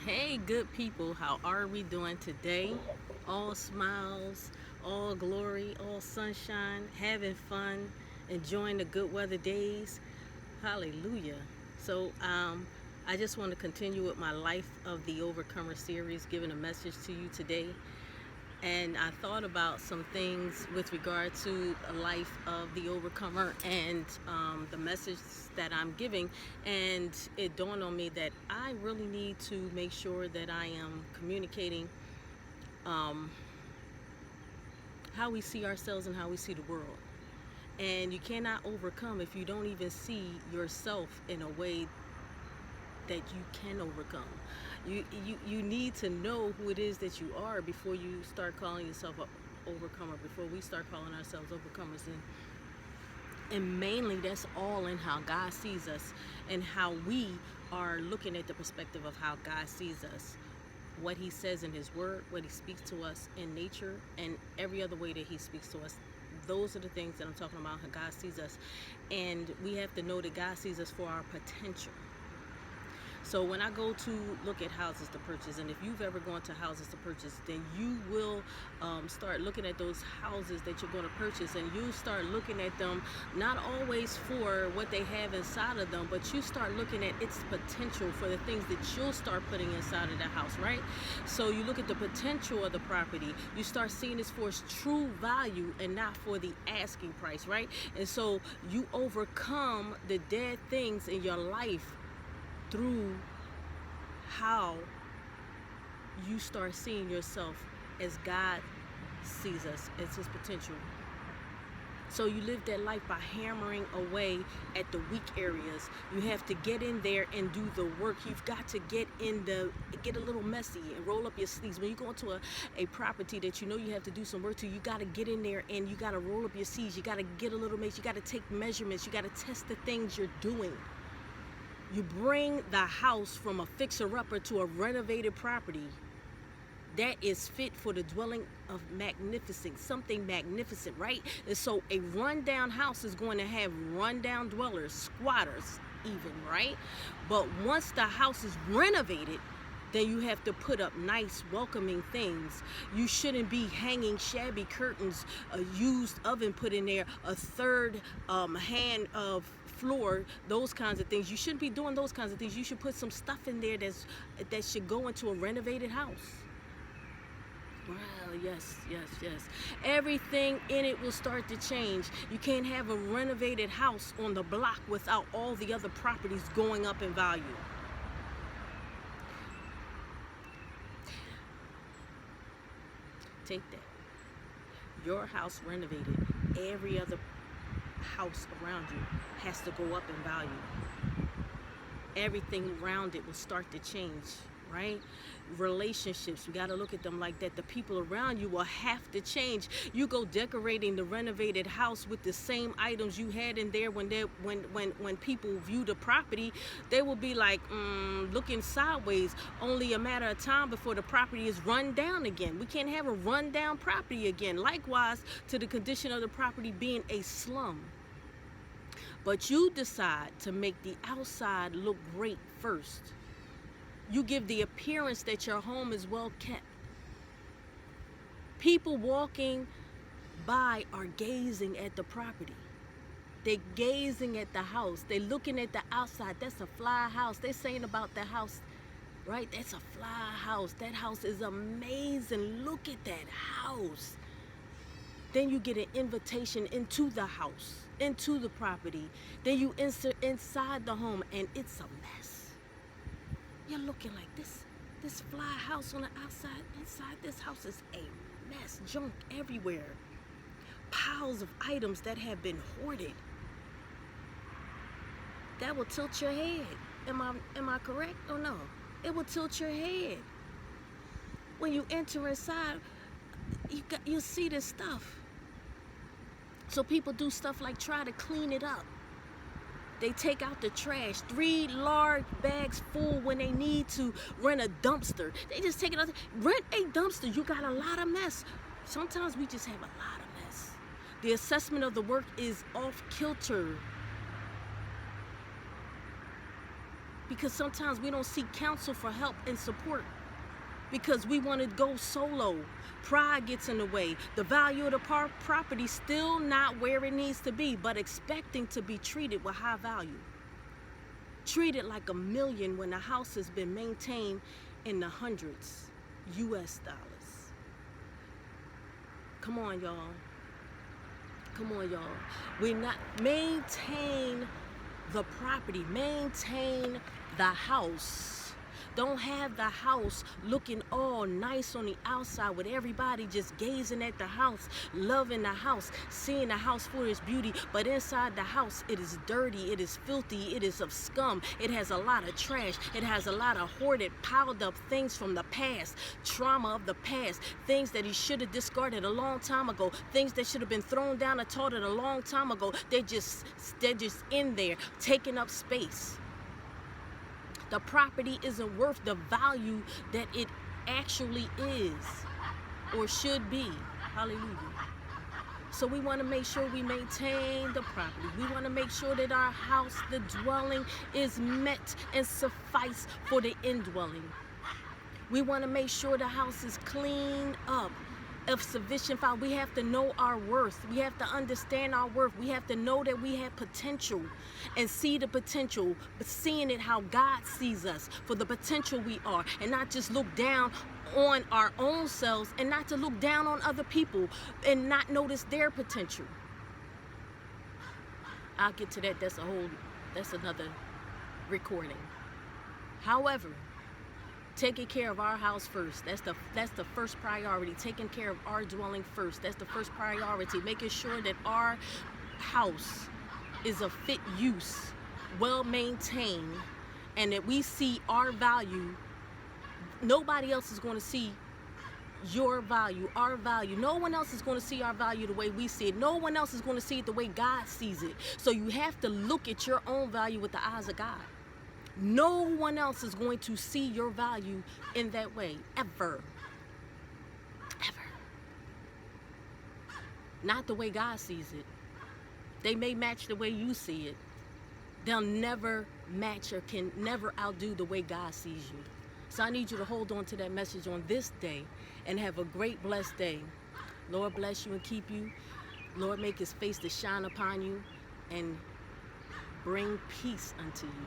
Hey, good people, how are we doing today? All smiles, all glory, all sunshine, having fun, enjoying the good weather days. Hallelujah. So, I just want to continue with my Life of the Overcomer series, giving a message to you today. And I thought about some things with regard to the life of the overcomer and the message that I'm giving. And it dawned on me that I really need to make sure that I am communicating um, how we see ourselves and how we see the world. And you cannot overcome if you don't even see yourself in a way that you can overcome. You need to know who it is that you are before you start calling yourself a overcomer, before we start calling ourselves overcomers. And mainly that's all in how God sees us and how we are looking at the perspective of how God sees us, what he says in his word, what he speaks to us in nature, and every other way that he speaks to us. Those are the things that I'm talking about, how God sees us. And we have to know that God sees us for our potential. So when I go to look at houses to purchase, and if you've ever gone to houses to purchase, then you will start looking at those houses that you're going to purchase, and you start looking at them not always for what they have inside of them, but you start looking at its potential for the things that you'll start putting inside of the house, right? So you look at the potential of the property, you start seeing this for its true value and not for the asking price, right? And so you overcome the dead things in your life through how you start seeing yourself as God sees us, as his potential. So you live that life by hammering away at the weak areas. You have to get in there and do the work. You've got to get a little messy and roll up your sleeves. When you go into a property that you know you have to do some work to, you got to get in there and you got to roll up your sleeves. You got to get a little mess. You got to take measurements. You got to test the things you're doing. You bring the house from a fixer-upper to a renovated property that is fit for the dwelling of magnificence, something magnificent, right? And so a rundown house is going to have rundown dwellers, squatters even, right? But once the house is renovated, then you have to put up nice, welcoming things. You shouldn't be hanging shabby curtains, a used oven put in there, a third hand of floor, those kinds of things. You shouldn't be doing those kinds of things. You should put some stuff in there that should go into a renovated house. Well, yes. Everything in it will start to change. You can't have a renovated house on the block without all the other properties going up in value. Take that. Your house renovated, every other house around you has to go up in value. Everything around it will start to change, right? Relationships, we got to look at them like that. The people around you will have to change. You go decorating the renovated house with the same items you had in there when people view the property, they will be like looking sideways. Only a matter of time before the property is run down again. We can't have a run down property again. Likewise to the condition of the property being a slum. But you decide to make the outside look great first. You give the appearance that your home is well kept. People walking by are gazing at the property. They're gazing at the house. They're looking at the outside. That's a fly house. They're saying about the house, right? That's a fly house. That house is amazing. Look at that house. Then you get an invitation into the house, into the property. Then you insert inside the home and it's a mess. You're looking like this fly house on the outside. Inside this house is a mess, junk everywhere. Piles of items that have been hoarded. That will tilt your head. Am I correct or no? It will tilt your head. When you enter inside, you see this stuff. So people do stuff like try to clean it up. They take out the trash, 3 large bags full when they need to rent a dumpster. They just take it out. Rent a dumpster, you got a lot of mess. Sometimes we just have a lot of mess. The assessment of the work is off kilter. Because sometimes we don't seek counsel for help and support because we want to go solo. Pride gets in the way. The value of the property still not where it needs to be, but expecting to be treated with high value. Treated like $1 million when the house has been maintained in the hundreds US dollars. Come on, y'all. Come on, y'all. We not maintain the property, maintain the house. Don't have the house looking all nice on the outside with everybody just gazing at the house, loving the house, seeing the house for its beauty. But inside the house, it is dirty, it is filthy, it is of scum. It has a lot of trash. It has a lot of hoarded, piled up things from the past, trauma of the past, things that he should have discarded a long time ago, things that should have been thrown down and tossed a long time ago. They're just in there, taking up space. The property isn't worth the value that it actually is or should be. Hallelujah. So we want to make sure we maintain the property. We want to make sure that our house, the dwelling, is met and suffice for the indwelling. We want to make sure the house is cleaned up, of sufficient value. We have to know our worth. We have to understand our worth. We have to know that we have potential and see the potential, but seeing it how God sees us for the potential we are, and not just look down on our own selves, and not to look down on other people and not notice their potential. I'll get to that. That's another recording. However, taking care of our house first. That's the first priority. Taking care of our dwelling first. That's the first priority. Making sure that our house is a fit use, well maintained, and that we see our value. Nobody else is going to see your value, our value. No one else is going to see our value the way we see it. No one else is going to see it the way God sees it. So you have to look at your own value with the eyes of God. No one else is going to see your value in that way, ever. Ever. Not the way God sees it. They may match the way you see it. They'll never match or can never outdo the way God sees you. So I need you to hold on to that message on this day and have a great, blessed day. Lord bless you and keep you. Lord make his face to shine upon you and bring peace unto you.